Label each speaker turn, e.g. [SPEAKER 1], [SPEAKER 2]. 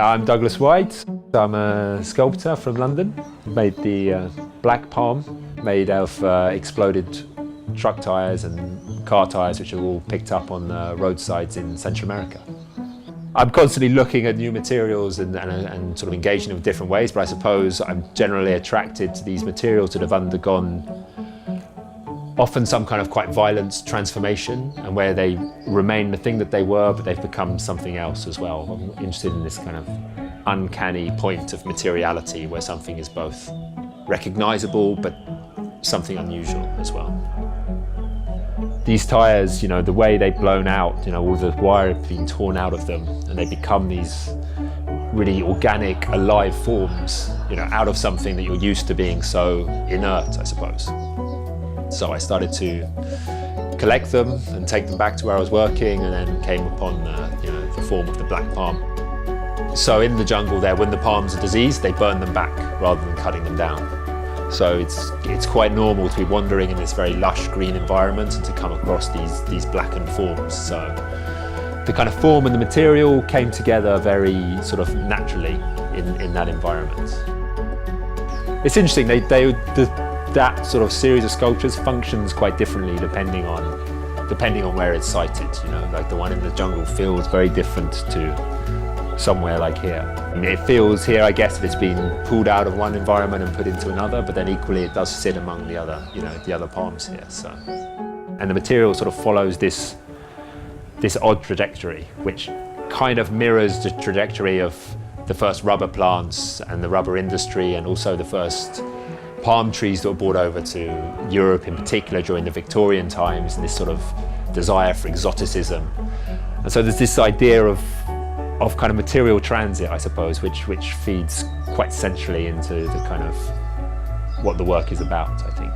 [SPEAKER 1] I'm Douglas White. I'm a sculptor from London. Made the black palm made of exploded truck tyres and car tyres, which are all picked up on roadsides in Central America. I'm constantly looking at new materials and sort of engaging in different ways, but I suppose I'm generally attracted to these materials that have undergone often some kind of quite violent transformation, and where they remain the thing that they were, but they've become something else as well. I'm interested in this kind of uncanny point of materiality where something is both recognizable but something unusual as well. These tyres, the way they've blown out, all the wire has been torn out of them, and they become these really organic, alive forms, out of something that you're used to being so inert, I suppose. So I started to collect them and take them back to where I was working, and then came upon the form of the black palm. So in the jungle there, when the palms are diseased, they burn them back rather than cutting them down. So it's quite normal to be wandering in this very lush green environment and to come across these blackened forms. So the kind of form and the material came together very sort of naturally in that environment. It's interesting, that sort of series of sculptures functions quite differently depending on where it's sited. Like the one in the jungle feels very different to somewhere like here. It feels here, I guess, that it's been pulled out of one environment and put into another, but then equally it does sit among the other palms here. So, and the material sort of follows this odd trajectory, which kind of mirrors the trajectory of the first rubber plants and the rubber industry, and also the first palm trees that were brought over to Europe in particular during the Victorian times, and this sort of desire for exoticism. And so there's this idea of kind of material transit, I suppose, which feeds quite centrally into the kind of what the work is about, I think.